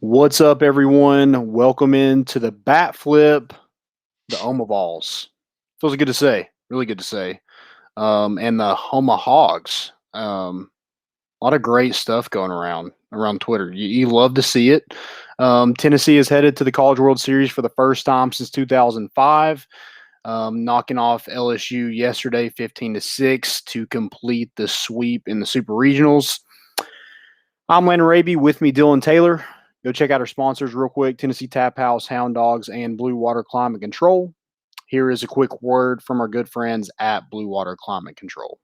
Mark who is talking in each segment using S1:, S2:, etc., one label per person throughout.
S1: What's up, everyone? Welcome into the Bat Flip, the OmaVols. Feels good to say, really good to say. And the Homa Hogs. A lot of great stuff going around Twitter. You love to see it. Tennessee is headed to the College World Series for the first time since 2005, knocking off LSU yesterday, 15-6, to complete the sweep in the Super Regionals. I'm Landon Raby. With me, Dylan Taylor. Go check out our sponsors real quick: Tennessee Tap House, Hound Dogs, and Blue Water Climate Control. Here is a quick word from our good friends at Blue Water Climate Control.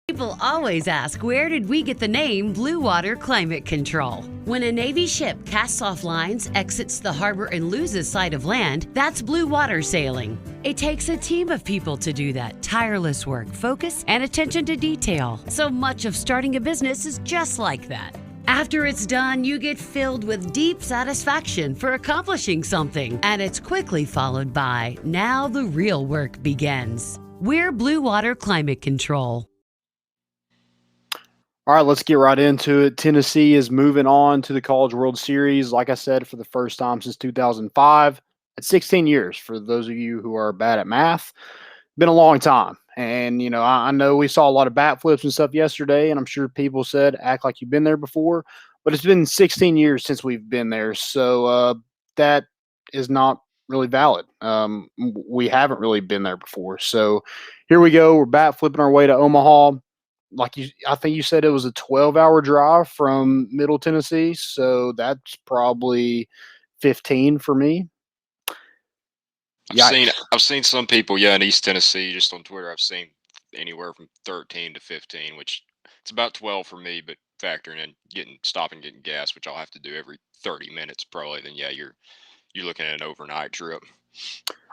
S2: People always ask, where did we get the name Blue Water Climate Control? When a Navy ship casts off lines, exits the harbor, and loses sight of land, that's blue water sailing. It takes a team of people to do that. Tireless work, focus, and attention to detail. So much of starting a business is just like that. After it's done, you get filled with deep satisfaction for accomplishing something, and it's quickly followed by, now the real work begins. We're Blue Water Climate Control.
S1: All right, let's get right into it. Tennessee is moving on to the College World Series, like I said, for the first time since 2005. It's 16 years for those of you who are bad at math. Been a long time. And, I know we saw a lot of bat flips and stuff yesterday, and I'm sure people said, act like you've been there before. But it's been 16 years since we've been there. So that is not really valid. We haven't really been there before. So here we go. We're bat flipping our way to Omaha. I think you said it was a 12-hour drive from Middle Tennessee, so that's probably 15 for me.
S3: I've seen some people, in East Tennessee, just on Twitter. I've seen anywhere from 13 to 15, which it's about 12 for me. But factoring in stopping, getting gas, which I'll have to do every 30 minutes probably. Then you're looking at an overnight trip.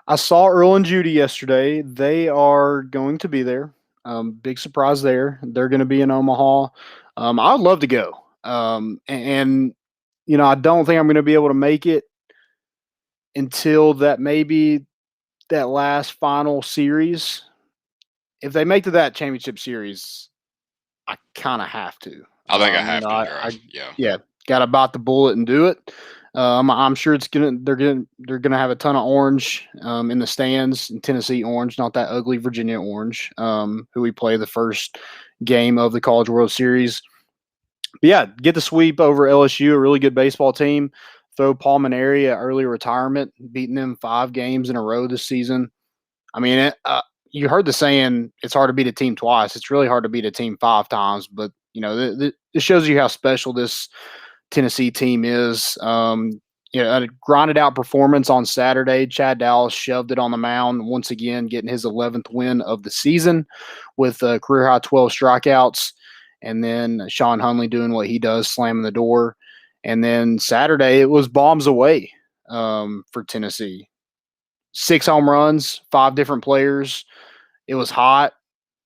S1: I saw Earl and Judy yesterday. They are going to be there. Big surprise there. They're going to be in Omaha. I would love to go. And I don't think I'm going to be able to make it until maybe that last final series. If they make to that championship series, I kind of have to.
S3: I think I have to drive.
S1: Yeah, got to bite the bullet and do it. I'm sure they're gonna have a ton of orange in the stands. In Tennessee orange, not that ugly Virginia orange, who we play the first game of the College World Series. But yeah, get the sweep over LSU, a really good baseball team. Throw Palmineri at early retirement, beating them 5 games in a row this season. I mean, you heard the saying, it's hard to beat a team twice. It's really hard to beat a team 5 times. But, this shows you how special this Tennessee team is. A grinded out performance on Saturday. Chad Dallas shoved it on the mound once again, getting his 11th win of the season with a career high 12 strikeouts. And then Sean Hunley doing what he does, slamming the door. And then Saturday, it was bombs away for Tennessee. 6 home runs, 5 different players. It was hot,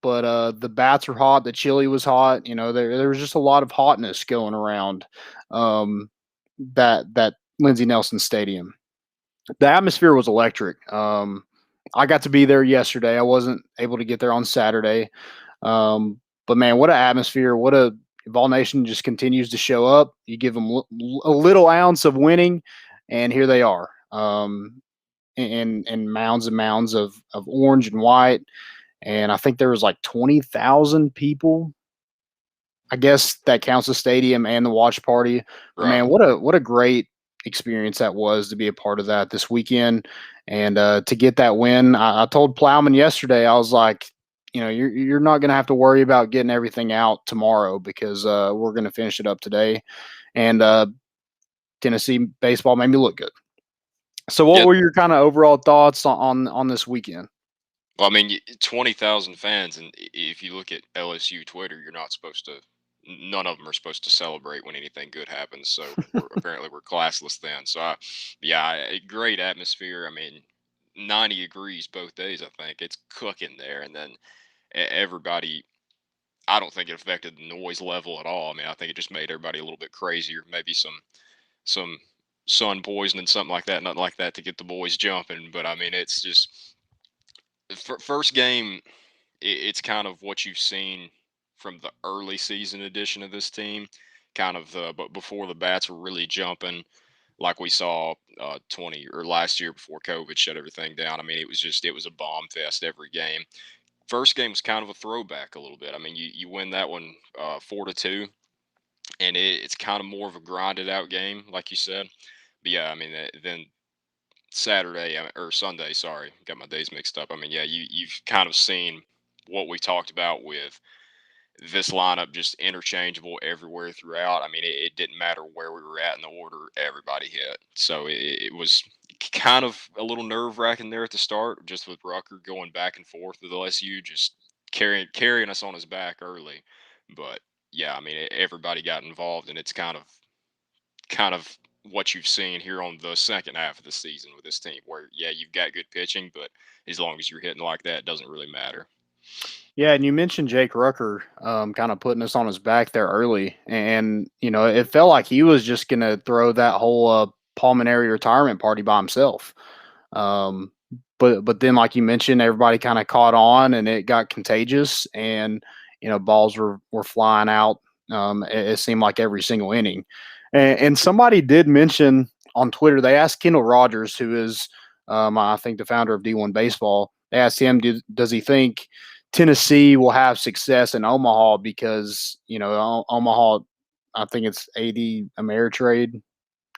S1: but the bats were hot. The chili was hot. There was just a lot of hotness going around that Lindsey Nelson Stadium. The atmosphere was electric. I got to be there yesterday. I wasn't able to get there on Saturday. But man, what an atmosphere. Vol Nation just continues to show up. You give them a little ounce of winning, and here they are. And mounds and mounds of orange and white. And I think there was like 20,000 people. I guess that counts the stadium and the watch party. Right. Man, what a great experience that was to be a part of that this weekend and to get that win. I told Plowman yesterday, I was like, you're not going to have to worry about getting everything out tomorrow because we're going to finish it up today. And Tennessee baseball made me look good. So what were your kind of overall thoughts on this weekend?
S3: Well, I mean, 20,000 fans, and if you look at LSU Twitter, none of them are supposed to celebrate when anything good happens. So apparently we're classless then. So great atmosphere. I mean, 90 degrees both days. I think it's cooking there, and then everybody. I don't think it affected the noise level at all. I mean, I think it just made everybody a little bit crazier. Maybe some sun poisoning, something like that, nothing like that to get the boys jumping. But I mean, it's just first game. It's kind of what you've seen from the early season edition of this team, kind of but before the bats were really jumping, like we saw 20 or last year before COVID shut everything down. I mean, it was a bomb fest every game. First game was kind of a throwback a little bit. I mean, you win that one 4-2, and it's kind of more of a grinded out game, like you said. But yeah, I mean, then Saturday or Sunday, sorry, got my days mixed up. I mean, yeah, you've kind of seen what we talked about with this lineup just interchangeable everywhere throughout. I mean, it didn't matter where we were at in the order, everybody hit. So it was kind of a little nerve wracking there at the start, just with Rucker going back and forth with LSU, just carrying us on his back early. But yeah, I mean, everybody got involved, and it's kind of what you've seen here on the second half of the season with this team, where yeah, you've got good pitching, but as long as you're hitting like that, it doesn't really matter.
S1: Yeah, and you mentioned Jake Rucker kind of putting us on his back there early. And, it felt like he was just going to throw that whole pulmonary retirement party by himself. Um, but then, like you mentioned, everybody kind of caught on and it got contagious and, balls were flying out. It seemed like every single inning. And somebody did mention on Twitter, they asked Kendall Rogers, who is, I think, the founder of D1 Baseball, they asked him, does he think Tennessee will have success in Omaha because, Omaha, I think it's AD Ameritrade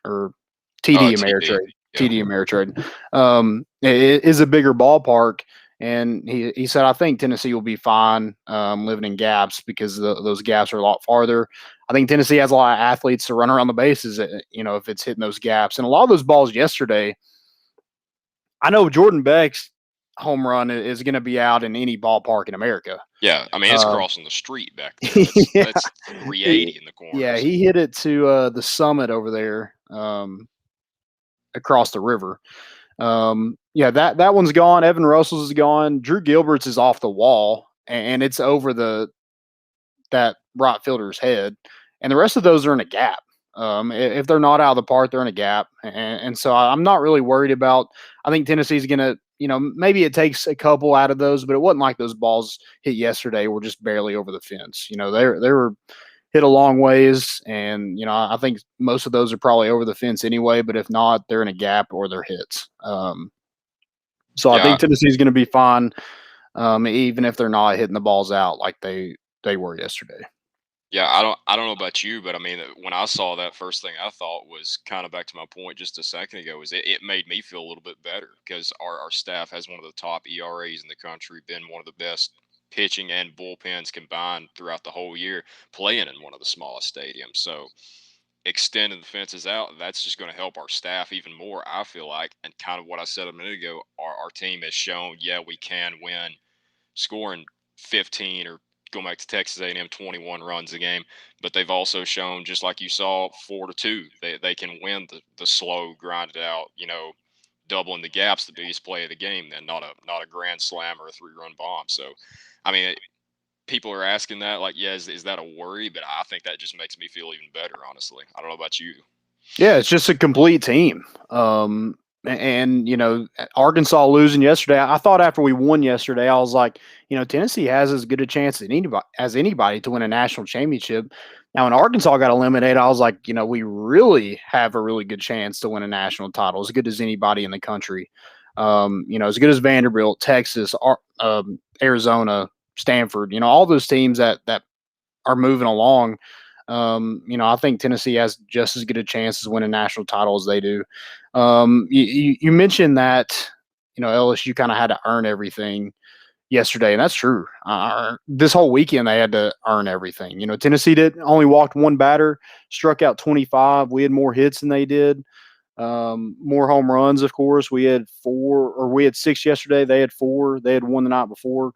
S1: or TD Ameritrade.
S3: Yeah.
S1: TD Ameritrade it is a bigger ballpark. And he said, I think Tennessee will be fine living in gaps because those gaps are a lot farther. I think Tennessee has a lot of athletes to run around the bases, if it's hitting those gaps. And a lot of those balls yesterday, I know Jordan Beck's home run is going to be out in any ballpark in America.
S3: Yeah, I mean, it's crossing the street back there. That's 380 in the corner.
S1: Yeah, he hit it to the summit over there across the river. Yeah, that one's gone. Evan Russell's is gone. Drew Gilbert's is off the wall, and it's over that right fielder's head. And the rest of those are in a gap. If they're not out of the park, they're in a gap. And so I'm not really worried about – I think Tennessee's going to – maybe it takes a couple out of those, but it wasn't like those balls hit yesterday were just barely over the fence. They were hit a long ways, and I think most of those are probably over the fence anyway. But if not, they're in a gap or they're hits. So I think Tennessee's going to be fine, even if they're not hitting the balls out like they were yesterday.
S3: Yeah, I don't know about you, but I mean, when I saw that, first thing I thought was kind of back to my point just a second ago, is it made me feel a little bit better because our staff has one of the top ERAs in the country, been one of the best pitching and bullpens combined throughout the whole year, playing in one of the smallest stadiums. So extending the fences out, that's just going to help our staff even more, I feel like. And kind of what I said a minute ago, our team has shown, yeah, we can win scoring 15 or go back to Texas A&M 21 runs a game, but they've also shown, just like you saw, 4-2, they can win the slow, grinded out, doubling the gaps, the biggest play of the game, then not a grand slam or a 3-run bomb. So, I mean, people are asking that, like, yeah, is that a worry? But I think that just makes me feel even better, honestly. I don't know about you.
S1: Yeah, it's just a complete team. And Arkansas losing yesterday, I thought after we won yesterday, I was like, Tennessee has as good a chance as anybody to win a national championship. Now, when Arkansas got eliminated, I was like, we really have a really good chance to win a national title, as good as anybody in the country. As good as Vanderbilt, Texas, Arizona, Stanford, all those teams that are moving along. I think Tennessee has just as good a chance to win a national title as they do. You mentioned that, LSU kind of had to earn everything yesterday, and that's true. This whole weekend, they had to earn everything. Tennessee only walked one batter, struck out 25. We had more hits than they did. More home runs, of course. We had 6 yesterday. They had 4. They had 1 the night before.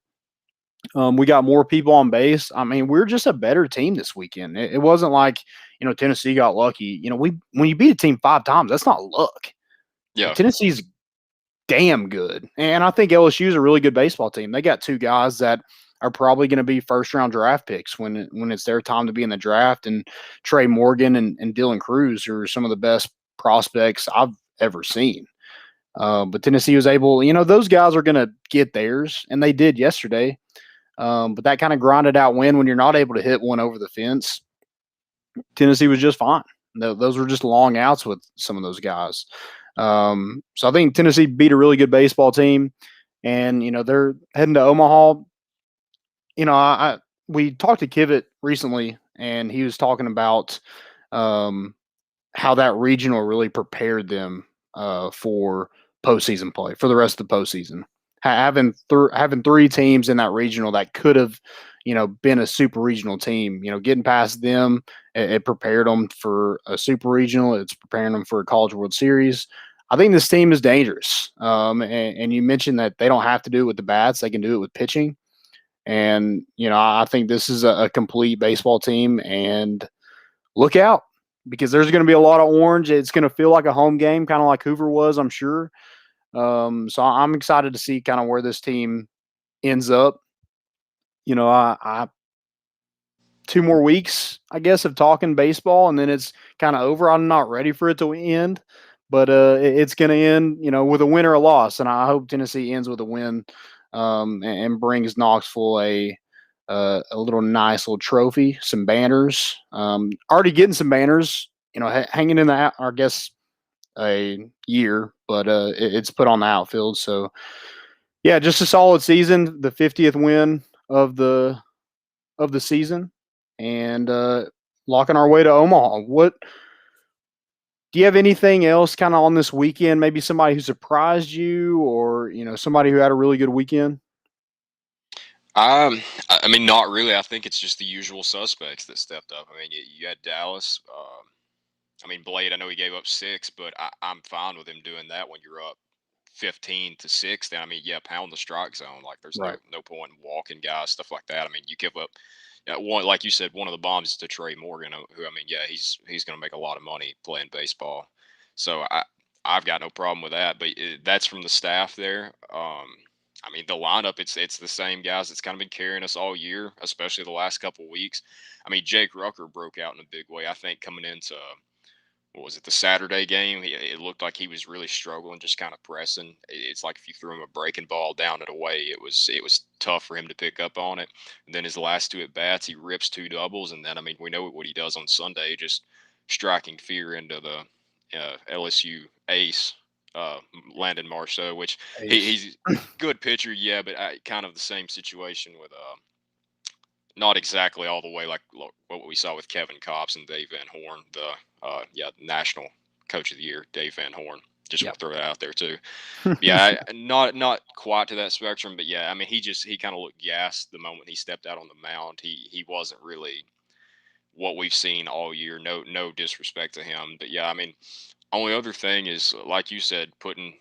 S1: We got more people on base. I mean, we're just a better team this weekend. It wasn't like, Tennessee got lucky. When you beat a team 5 times, that's not luck.
S3: Yeah.
S1: Tennessee's damn good. And I think LSU is a really good baseball team. They got 2 guys that are probably going to be first-round draft picks when it's their time to be in the draft, and Trey Morgan and Dylan Cruz, who are some of the best prospects I've ever seen. But Tennessee was able, those guys are going to get theirs, and they did yesterday. But that kind of grinded out win when you're not able to hit one over the fence. Tennessee was just fine. Those were just long outs with some of those guys. So I think Tennessee beat a really good baseball team, and they're heading to Omaha. We talked to Kivett recently, and he was talking about how that regional really prepared them for postseason play for the rest of the postseason. Having three teams in that regional that could have, been a super regional team. Getting past them, it prepared them for a super regional. It's preparing them for a College World Series. I think this team is dangerous. And you mentioned that they don't have to do it with the bats; they can do it with pitching. And I think this is a complete baseball team. And look out, because there's going to be a lot of orange. It's going to feel like a home game, kind of like Hoover was, I'm sure. So I'm excited to see kind of where this team ends up. I 2 more weeks, I guess, of talking baseball, and then it's kind of over. I'm not ready for it to end, but it's going to end, with a win or a loss, and I hope Tennessee ends with a win, and brings Knoxville a little nice little trophy, some banners. Already getting some banners, hanging in the, I guess, a year, but it's put on the outfield. So yeah, just a solid season, the 50th win of the season, and locking our way to Omaha. What do you have anything else kind of on this weekend? Maybe somebody who surprised you, or somebody who had a really good weekend?
S3: I mean, not really. I think it's just the usual suspects that stepped up. I mean, you had Dallas. I mean, Blade. I know he gave up 6, but I'm fine with him doing that when you're up 15-6. Then I mean, yeah, pound the strike zone. Like there's
S1: Right.
S3: no point in walking guys, stuff like that. I mean, you give up. One, like you said, one of the bombs is to Trey Morgan, who I mean, yeah, he's going to make a lot of money playing baseball. So I've got no problem with that. But that's from the staff there. I mean, the lineup, it's the same guys that's kind of been carrying us all year, especially the last couple of weeks. I mean, Jake Rucker broke out in a big way. I think coming into what was it, the Saturday game, it looked like he was really struggling, just kind of pressing. It's like if you threw him a breaking ball down and away, it was tough for him to pick up on it. And then his last 2 at bats, he rips 2 doubles, and then I mean, we know what he does on Sunday, just striking fear into the LSU ace, Landon Marceau, which
S1: Ace.
S3: he's good pitcher, yeah, but kind of the same situation with not exactly all the way like what we saw with Kevin Kopps and Dave Van Horn, the national coach of the year, Dave Van Horn. Just want
S1: Yep.
S3: to throw that out there too. Yeah, not quite to that spectrum, but yeah, I mean he kind of looked gassed the moment he stepped out on the mound. He wasn't really what we've seen all year. No disrespect to him, but yeah, I mean only other thing is like you said, putting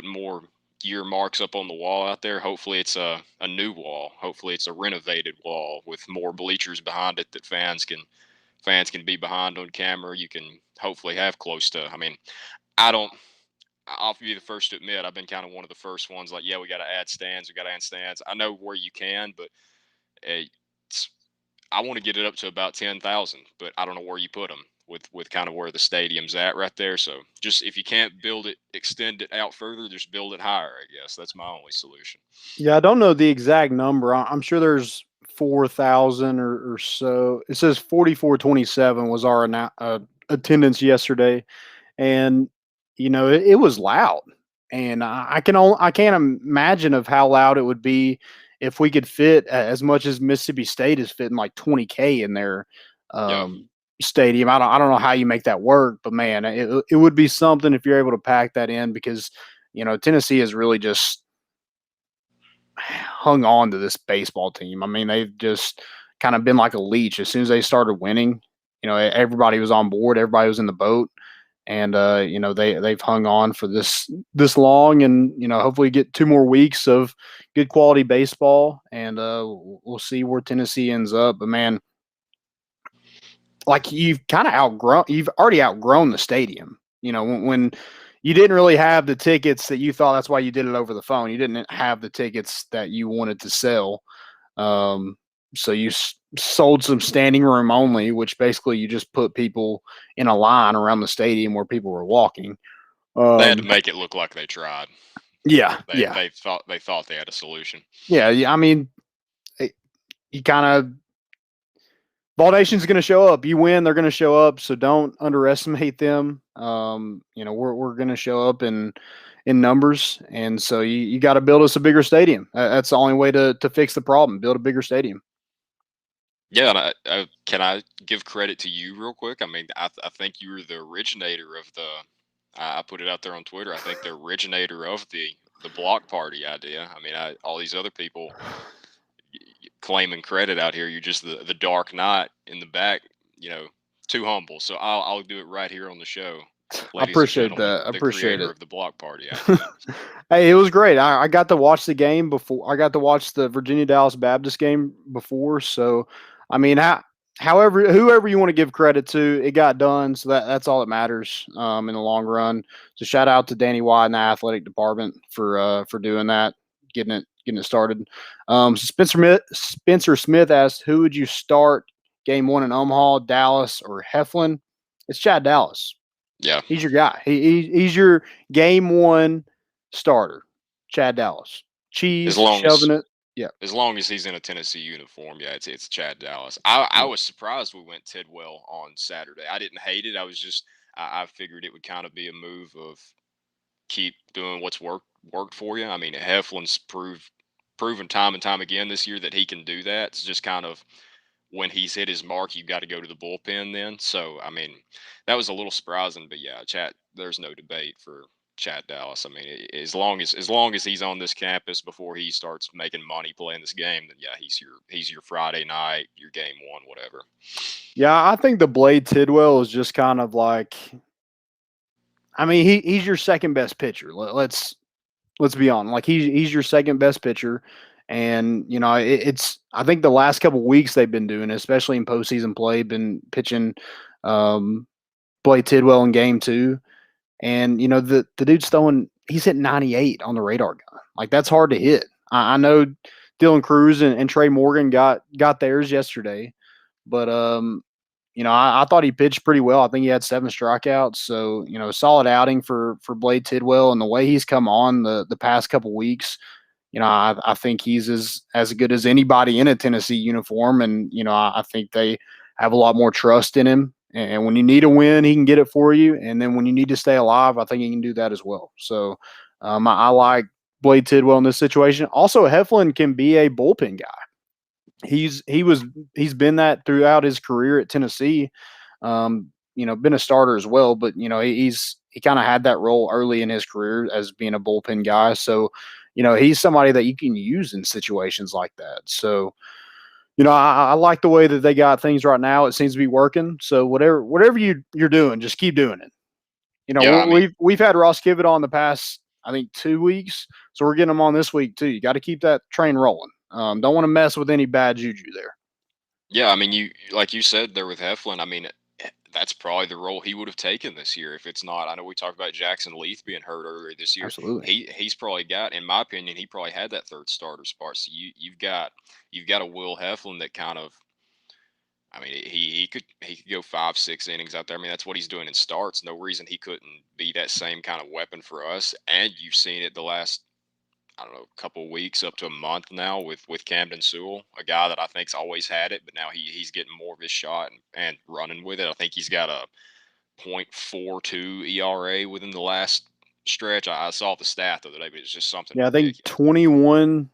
S3: more year marks up on the wall out there. Hopefully it's a new wall. Hopefully it's a renovated wall with more bleachers behind it that fans can be behind on camera. You can hopefully have close to. I mean, I don't. I'll be the first to admit I've been kind of one of the first ones. Like, yeah, we got to add stands. We got to add stands. I know where you can, but it's, I want to get it up to about 10,000. But I don't know where you put them with kind of where the stadium's at right there. So just if you can't build it, extend it out further, just build it higher. I guess that's my only solution.
S1: Yeah, I don't know the exact number. I'm sure there's 4,000 or so. It says 4427 was our attendance yesterday, and it was loud. And I can't imagine of how loud it would be if we could fit as much as Mississippi State is fitting like 20K in their
S3: Yeah.
S1: stadium. I don't know how you make that work, but man, it would be something if you're able to pack that in, because Tennessee is really just hung on to this baseball team. I mean, they've just kind of been like a leech. As soon as they started winning, everybody was on board, everybody was in the boat, and they've hung on for this long, and hopefully get 2 more weeks of good quality baseball, and we'll see where Tennessee ends up. But man, like you've already outgrown the stadium. When you didn't really have the tickets that you thought, that's why you did it over the phone. You didn't have the tickets that you wanted to sell. Um, so you sold some standing room only, which basically you just put people in a line around the stadium where people were walking.
S3: They had to
S1: Um,
S3: make it look like they tried.
S1: yeah,
S3: They
S1: yeah,
S3: they thought they thought they had a solution.
S1: yeah. I mean, you kind of Vol Nation's going to show up. You win, they're going to show up. So don't underestimate them. We're going to show up in numbers, and so you got to build us a bigger stadium. That's the only way to fix the problem. Build a bigger stadium.
S3: Yeah, and can I give credit to you real quick? I mean, I think you were the originator of the. I put it out there on Twitter. I think the originator of the block party idea. I mean, all these other people claiming credit out here. You're just the dark knight in the back. Too humble. So I'll do it right here on the show,
S1: I
S3: ladies and
S1: appreciate
S3: gentlemen.
S1: that. I
S3: The
S1: appreciate
S3: creator
S1: it.
S3: of the block party idea.
S1: Hey, it was great. I got to watch the game before. I got to watch the Virginia Dallas Baptist game before. So, I mean, whoever you want to give credit to, it got done. So that's all that matters in the long run. So shout out to Danny White and the athletic department for doing that, getting it started. So Spencer Smith asked, who would you start game one in Omaha, Dallas, or Heflin? It's Chad Dallas.
S3: Yeah.
S1: He's your guy. He's your game one starter, Chad Dallas. Cheese, shoving it. Yeah.
S3: As long as he's in a Tennessee uniform, yeah, it's Chad Dallas. I was surprised we went Tidwell on Saturday. I didn't hate it. I was just I figured it would kind of be a move of keep doing what's worked for you. I mean, Heflin's proven time and time again this year that he can do that. It's just kind of when he's hit his mark, you've got to go to the bullpen then. So, I mean, that was a little surprising, but yeah, there's no debate for Chad Dallas. I mean, as long as he's on this campus before he starts making money playing this game, then yeah, he's your Friday night, your game one, whatever.
S1: Yeah, I think the Blade Tidwell is just kind of like, I mean, he's your second best pitcher. Let's be honest. Like he's your second best pitcher. And it's I think the last couple of weeks they've been doing it, especially in postseason play, been pitching Blake Tidwell in game two, and the dude's he's hit 98 on the radar gun. Like that's hard to hit. I know Dylan Cruz and Trey Morgan got theirs yesterday, but I thought he pitched pretty well. I think he had 7 strikeouts, so solid outing for Blade Tidwell, and the way he's come on the past couple weeks. I think he's as good as anybody in a Tennessee uniform, and I think they have a lot more trust in him. And when you need a win, he can get it for you. And then when you need to stay alive, I think he can do that as well. So I like Blade Tidwell in this situation. Also, Heflin can be a bullpen guy. He's been that throughout his career at Tennessee. Been a starter as well, but he kind of had that role early in his career as being a bullpen guy. So he's somebody that you can use in situations like that. So, I like the way that they got things right now. It seems to be working. So whatever you're doing, just keep doing it.
S3: Yeah,
S1: we've had Ross Kivett on the past, I think 2 weeks. So we're getting him on this week too. You got to keep that train rolling. Don't want to mess with any bad juju there.
S3: Yeah, I mean, like you said there with Heflin, I mean, that's probably the role he would have taken this year. If it's not, I know we talked about Jackson Leith being hurt earlier this year.
S1: Absolutely.
S3: He's probably got, in my opinion, he probably had that third starter spot. So you've got a Will Heflin that kind of, I mean, he could go 5-6 innings out there. I mean, that's what he's doing in starts. No reason he couldn't be that same kind of weapon for us. And you've seen it the last, I don't know, couple of weeks up to a month now with Camden Sewell, a guy that I think's always had it, but now he's getting more of his shot and running with it. I think he's got a .42 ERA within the last stretch. I saw the stat the other day, but it's just something.
S1: Yeah, I think
S3: ridiculous.
S1: 21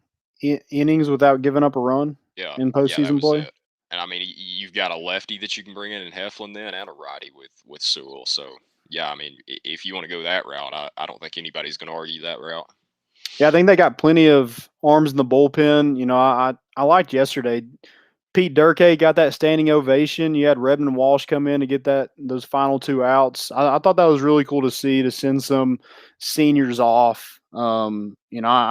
S1: innings without giving up a run.
S3: Yeah,
S1: in postseason play.
S3: It. And I mean, you've got a lefty that you can bring in Heflin then, and a righty with Sewell. So yeah, I mean, if you want to go that route, I don't think anybody's going to argue that route.
S1: Yeah, I think they got plenty of arms in the bullpen. I liked yesterday. Pete Durkay got that standing ovation. You had Redmond Walsh come in to get those final 2 outs. I thought that was really cool to see, to send some seniors off. I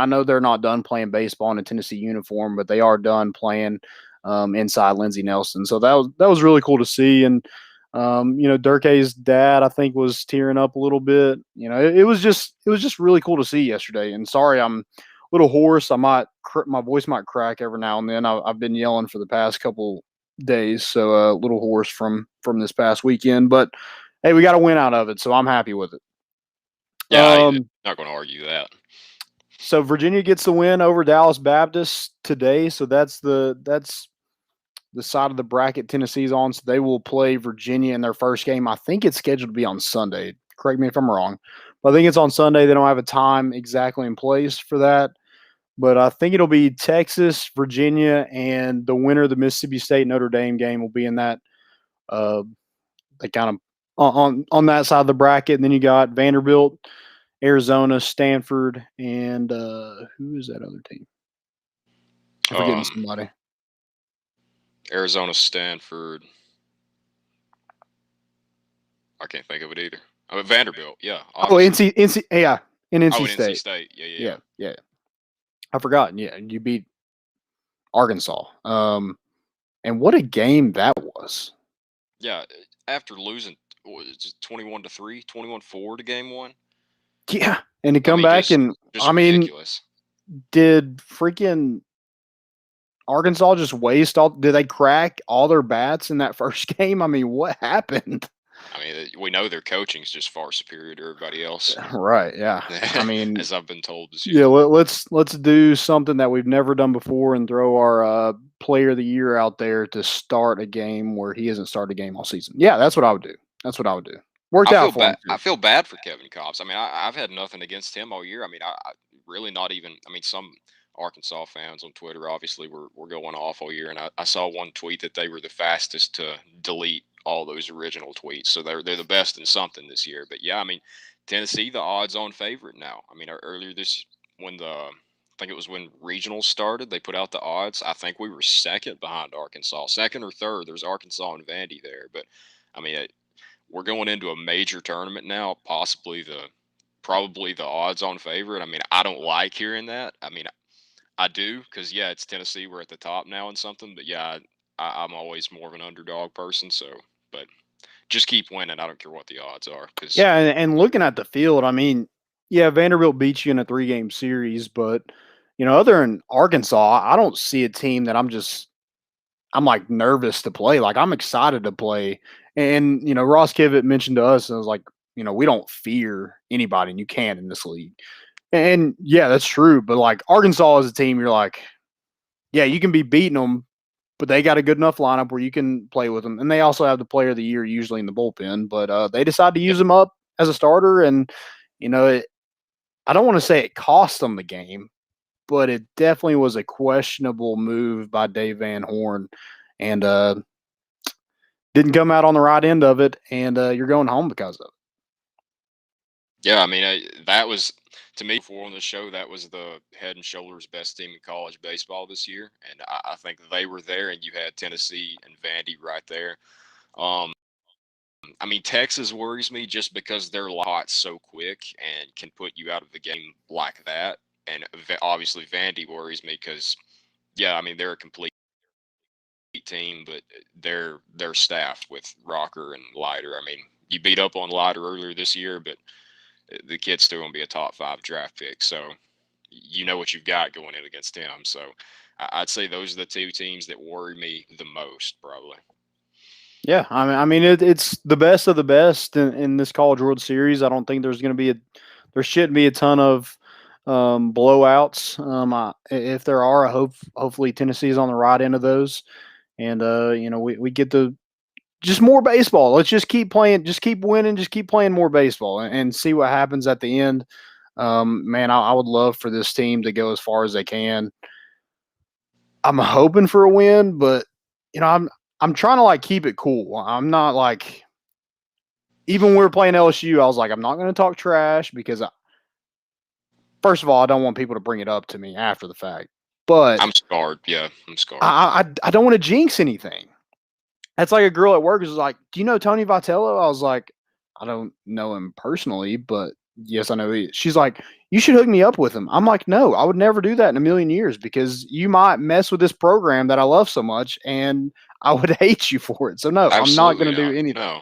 S1: know they're not done playing baseball in a Tennessee uniform, but they are done playing inside Lindsey Nelson. So that was really cool to see. And Durkay's dad, I think, was tearing up a little bit. It was just really cool to see yesterday. And sorry, I'm a little hoarse. My voice might crack every now and then. I've been yelling for the past couple days, so a little hoarse from this past weekend. But hey, we got a win out of it, so I'm happy with it.
S3: Yeah, I'm not going to argue that.
S1: So Virginia gets the win over Dallas Baptist today. So that's the side of the bracket Tennessee's on. So they will play Virginia in their first game. I think it's scheduled to be on Sunday. Correct me if I'm wrong. But I think it's on Sunday. They don't have a time exactly in place for that. But I think it'll be Texas, Virginia, and the winner of the Mississippi State Notre Dame game will be in that. They kind of on that side of the bracket. And then you got Vanderbilt, Arizona, Stanford, and who is that other team? I'm forgetting somebody.
S3: Arizona, Stanford. I can't think of it either. Vanderbilt, yeah.
S1: Obviously. NC State.
S3: NC State. Yeah.
S1: I forgot. Yeah, you beat Arkansas. And what a game that was.
S3: Yeah, after losing 21-3, 21-4 to game one.
S1: Yeah, and to come back just
S3: ridiculous.
S1: Did freaking Arkansas just waste all? Did they crack all their bats in that first game? I mean, what happened?
S3: I mean, we know their coaching is just far superior to everybody else.
S1: Right. Yeah. I mean,
S3: as I've been told this year.
S1: Yeah. Let's do something that we've never done before and throw our player of the year out there to start a game where he hasn't started a game all season. Yeah, that's what I would do. Worked out for him.
S3: I feel bad for Kevin Cobbs. I mean, I've had nothing against him all year. I mean, I really not even. I mean, some Arkansas fans on Twitter obviously were going off all year, and I saw one tweet that they were the fastest to delete all those original tweets. So they're the best in something this year. But yeah, I mean, Tennessee, the odds-on favorite now. I mean, earlier I think it was when regionals started, they put out the odds. I think we were second behind Arkansas, second or third. There's Arkansas and Vandy there. But I mean, we're going into a major tournament now, probably the odds-on favorite. I mean, I don't like hearing that. I mean, I do because, yeah, it's Tennessee. We're at the top now and something. But, yeah, I'm always more of an underdog person. So, but just keep winning. I don't care what the odds are.
S1: Yeah, and looking at the field, I mean, yeah, Vanderbilt beats you in a 3-game series. But, other than Arkansas, I don't see a team that I'm like nervous to play. Like, I'm excited to play. And, Ross Kivett mentioned to us, and I was like, we don't fear anybody, and you can in this league. And, yeah, that's true. But, like, Arkansas is a team you're like, yeah, you can be beating them, but they got a good enough lineup where you can play with them. And they also have the player of the year usually in the bullpen. But they decide to use him up as a starter. And, I don't want to say it cost them the game, but it definitely was a questionable move by Dave Van Horn. And didn't come out on the right end of it. And you're going home because of it.
S3: Yeah, I mean, that was – to me, before on the show, that was the head and shoulders best team in college baseball this year. And I think they were there, and you had Tennessee and Vandy right there. I mean, Texas worries me just because they're hot so quick and can put you out of the game like that. And obviously, Vandy worries me because, yeah, I mean, they're a complete team, but they're staffed with Rocker and Leiter. I mean, you beat up on Leiter earlier this year, but the kid's still going to be a top 5 draft pick. So you know what you've got going in against him. So I'd say those are the two teams that worry me the most, probably.
S1: Yeah, I mean it's the best of the best in this College World Series. I don't think there shouldn't be a ton of blowouts. If there are, hopefully Tennessee is on the right end of those. And we get just more baseball. Let's just keep playing, just keep winning, just keep playing more baseball and see what happens at the end. Man, I would love for this team to go as far as they can. I'm hoping for a win, but I'm trying to like keep it cool. I'm not like, even when we were playing LSU, I was like, I'm not going to talk trash because first of all, I don't want people to bring it up to me after the fact, but
S3: I'm scarred. Yeah, I'm scarred.
S1: I don't want to jinx anything. That's like a girl at work who's like, do you know Tony Vitello? I was like, I don't know him personally, but yes, I know he is. She's like, you should hook me up with him. I'm like, no, I would never do that in a million years because you might mess with this program that I love so much and I would hate you for it. So no, absolutely, I'm not going to do anything.
S3: No.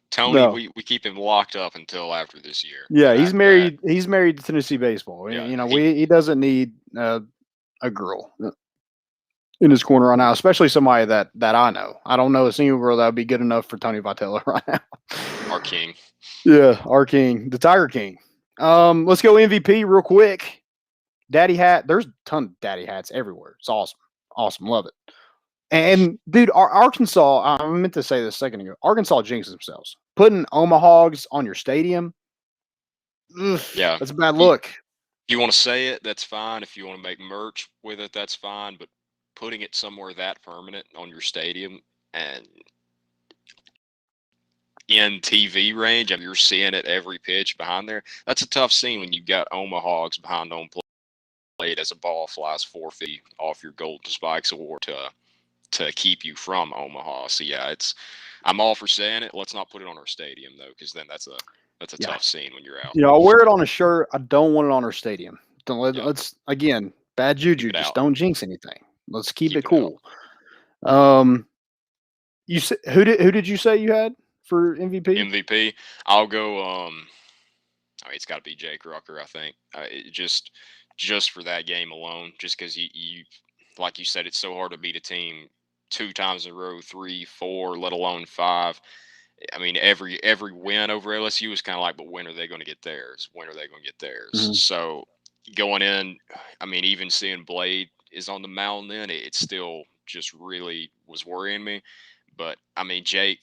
S3: Tony, we keep him locked up until after this year.
S1: Yeah, he's married. He's married to Tennessee baseball. Yeah, he doesn't need a girl in his corner right now, especially somebody that I know. I don't know a single girl that would be good enough for Tony Vitello right now.
S3: Our king.
S1: Yeah, our king, the Tiger King. Let's go MVP real quick. Daddy hat. There's a ton of daddy hats everywhere. It's awesome. Awesome. Love it. And dude, Arkansas, I meant to say this a second ago. Arkansas jinxes themselves. Putting OmaHogs on your stadium, ugh,
S3: Yeah.
S1: that's a bad look.
S3: If you want to say it, that's fine. If you want to make merch with it, that's fine. But putting it somewhere that permanent on your stadium and in TV range, I mean, you're seeing it every pitch behind there. That's a tough scene when you've got OmaHogs behind home plate as a ball flies 4 feet off your Golden Spikes award to keep you from Omaha. So yeah, I'm all for saying it. Let's not put it on our stadium though, because then that's a tough scene when you're out.
S1: I'll wear it on a shirt. I don't want it on our stadium.
S3: Yeah.
S1: Let's again, bad juju.
S3: Keep it
S1: Just
S3: out.
S1: don't jinx anything. Let's keep it
S3: Keep it
S1: cool. You said who did you say you had for MVP?
S3: MVP. I'll go. I mean, it's got to be Jake Rucker. I think just for that game alone, just because you like you said, it's so hard to beat a team 2 times in a row, 3, 4, let alone 5. I mean, every win over LSU is kind of like, but when are they going to get theirs? When are they going to get theirs?
S1: Mhm.
S3: So going in, I mean, even seeing Blade is on the mound, then it still just really was worrying me. But I mean, Jake,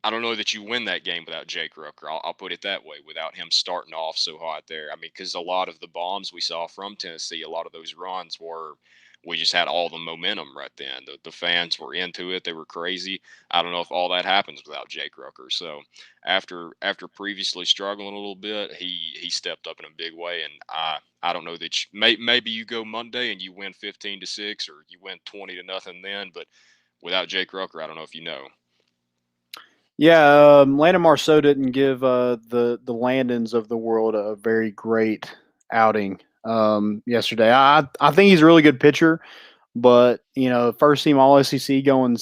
S3: I don't know that you win that game without Jake Rucker. I'll put it that way, without him starting off so hot there. I mean, because a lot of the bombs we saw from Tennessee, a lot of those runs were, we just had all the momentum right then. The fans were into it. They were crazy. I don't know if all that happens without Jake Rucker. So after previously struggling a little bit, he stepped up in a big way. And I don't know that maybe you go Monday and you win 15-6 or you win 20-0 then, but without Jake Rucker, I don't know if you know.
S1: Yeah, Landon Marceau didn't give the Landons of the world a very great outing yesterday. I think he's a really good pitcher, but first team All SEC going.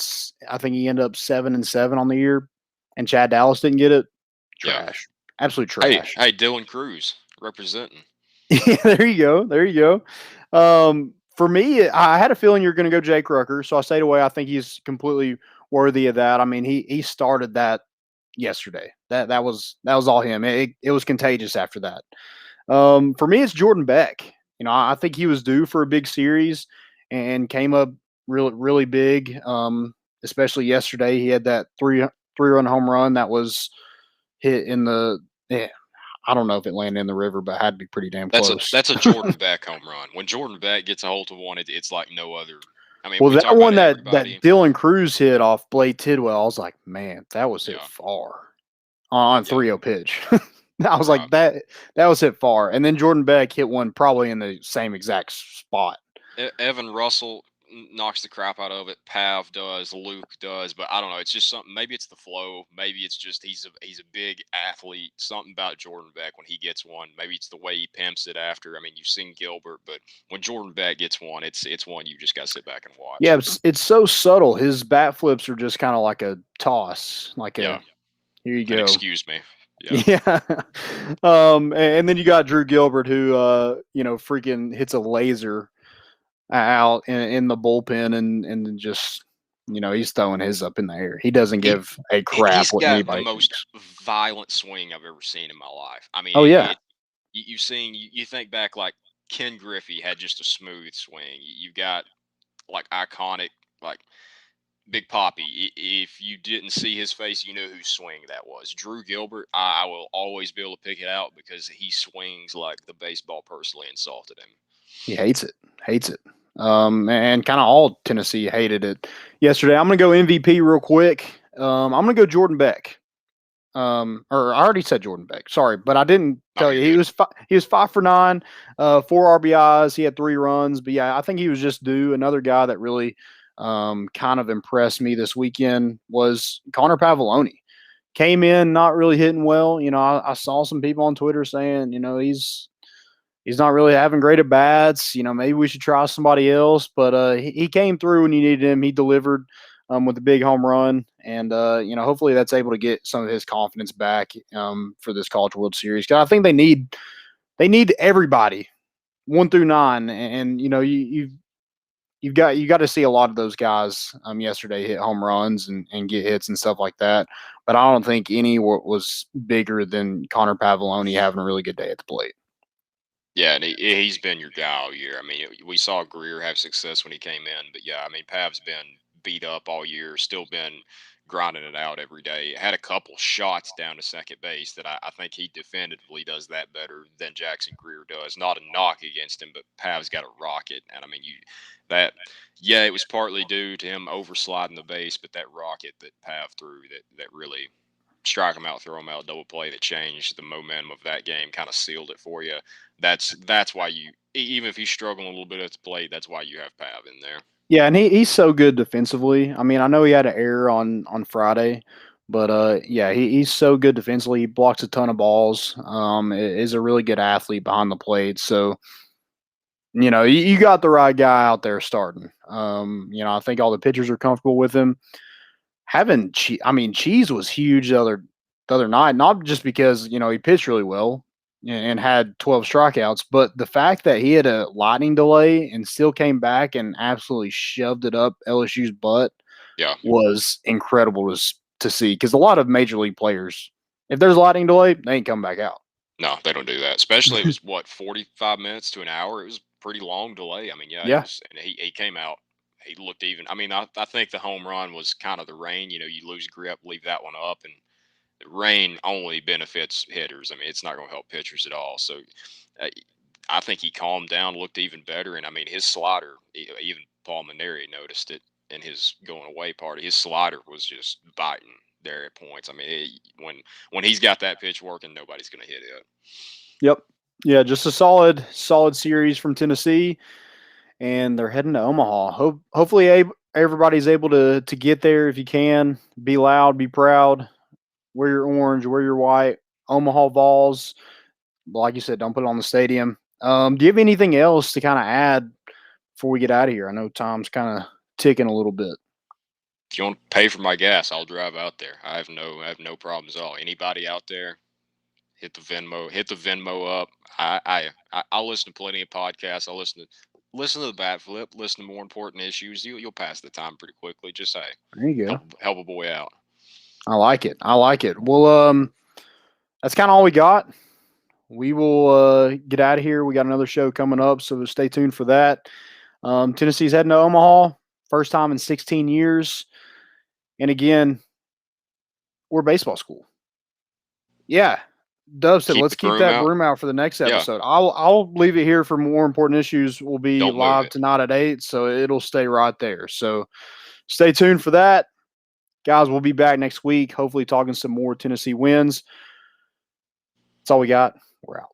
S1: I think he ended up 7-7 on the year, and Chad Dallas didn't get it. Trash,
S3: Yeah.
S1: Absolute trash.
S3: Hey, Dylan Cruz representing.
S1: Yeah, there you go. There you go. For me, I had a feeling you're going to go Jake Rucker, so I stayed away. I think he's completely worthy of that. I mean, he started that yesterday. That was all him. It was contagious after that. For me, it's Jordan Beck. I think he was due for a big series and came up really big. Especially yesterday, he had that three-run home run that was hit in the. Yeah, I don't know if it landed in the river, but it had to be pretty damn close.
S3: That's a Jordan Beck home run. When Jordan Beck gets a hold of one, it's like no other. I mean,
S1: well,
S3: we
S1: that
S3: talk
S1: one
S3: about
S1: that Dylan Cruz hit off Blade Tidwell, I was like, man, that was hit far on 3-0 pitch. I was like, that was hit far. And then Jordan Beck hit one probably in the same exact spot.
S3: Evan Russell knocks the crap out of it. Pav does, Luke does, but I don't know. It's just something. Maybe it's the flow. Maybe it's just he's a big athlete. Something about Jordan Beck when he gets one. Maybe it's the way he pimps it after. I mean, you've seen Gilbert, but when Jordan Beck gets one, it's one you just got to sit back and watch.
S1: Yeah, it's so subtle. His bat flips are just kind of like a toss, like here you go.
S3: And excuse me.
S1: Yeah. And then you got Drew Gilbert, who freaking hits a laser out in the bullpen and just he's throwing his up in the air. He doesn't give a crap
S3: he's
S1: what
S3: got
S1: anybody
S3: the most
S1: thinks.
S3: violent swing I've ever seen in my life. I mean, you've seen, you think back, like Ken Griffey had just a smooth swing. You've got like iconic, like Big Poppy. If you didn't see his face, you know whose swing that was. Drew Gilbert, I will always be able to pick it out because he swings like the baseball personally insulted him.
S1: He hates it. And kind of all Tennessee hated it yesterday. I'm going to go MVP real quick. I'm going to go Jordan Beck. Or I already said Jordan Beck. Sorry, but I didn't tell you. He was 5 for 9, 4 RBIs. He had 3 runs. But yeah, I think he was just due. Another guy that really kind of impressed me this weekend was Connor Pavoloni. Came in not really hitting well. I saw some people on Twitter saying, he's not really having great at bats. Maybe we should try somebody else. But he came through when you needed him. He delivered with a big home run. And, hopefully that's able to get some of his confidence back for this College World Series. Because I think they need everybody 1 through 9. And, you got to see a lot of those guys yesterday hit home runs and get hits and stuff like that. But I don't think any was bigger than Connor Pavoloni having a really good day at the plate.
S3: Yeah, and he's been your guy all year. I mean, we saw Greer have success when he came in, but yeah, I mean, Pav's been beat up all year, still been grinding it out every day. Had a couple shots down to second base that I think he definitively does that better than Jackson Greer does. Not a knock against him, but Pav's got a rocket, and I mean, that yeah, it was partly due to him oversliding the base, but that rocket that Pav threw that really strike him out, throw him out, double play that changed the momentum of that game, kind of sealed it for you. That's why you, even if he's struggling a little bit at the plate, that's why you have Pav in there.
S1: Yeah, and he's so good defensively. I mean, I know he had an error on Friday, but yeah, he's so good defensively. He blocks a ton of balls. Is a really good athlete behind the plate. So you got the right guy out there starting. I think all the pitchers are comfortable with him. Having Cheese was huge the other night, not just because he pitched really well and had 12 strikeouts, but the fact that he had a lightning delay and still came back and absolutely shoved it up LSU's butt
S3: Yeah,
S1: was incredible to see. Because a lot of major league players, if there's a lightning delay, they ain't come back out.
S3: no, they don't do that. Especially it was what 45 minutes to an hour. It was a pretty long delay. I mean, yeah, it
S1: Yeah.
S3: was, and he came out. He looked even. I mean, I think the home run was kind of the rain. You lose grip, leave that one up, and the rain only benefits hitters. I mean, it's not going to help pitchers at all. So uh, I think he calmed down, looked even better. And I mean, his slider, even Paul Maneri noticed it in his going away party. His slider was just biting there at points. I mean, when he's got that pitch working, nobody's going to hit it.
S1: Yep. Yeah, just a solid series from Tennessee, and they're heading to Omaha. Hopefully everybody's able to get there if you can. Be loud, be proud. Wear your orange, wear your white. Omaha Vols. Like you said, don't put it on the stadium. Do you have anything else to kind of add before we get out of here? I know time's kind of ticking a little bit.
S3: If you want to pay for my gas, I'll drive out there. I have no problems at all. Anybody out there, hit the Venmo up. I'll listen to plenty of podcasts. I'll listen to the bat flip, listen to more important issues. You'll pass the time pretty quickly. Just say
S1: There you go.
S3: help a boy out.
S1: I like it. I like it. Well, that's kind of all we got. We will get out of here. We got another show coming up, so stay tuned for that. Tennessee's heading to Omaha, first time in 16 years. And again, we're a baseball school. Yeah. Dub said, let's keep that broom out for the next episode. Yeah. I'll leave it here for more important issues. We'll be live tonight at 8, so it'll stay right there. So stay tuned for that. Guys, we'll be back next week, hopefully talking some more Tennessee wins. That's all we got. We're out.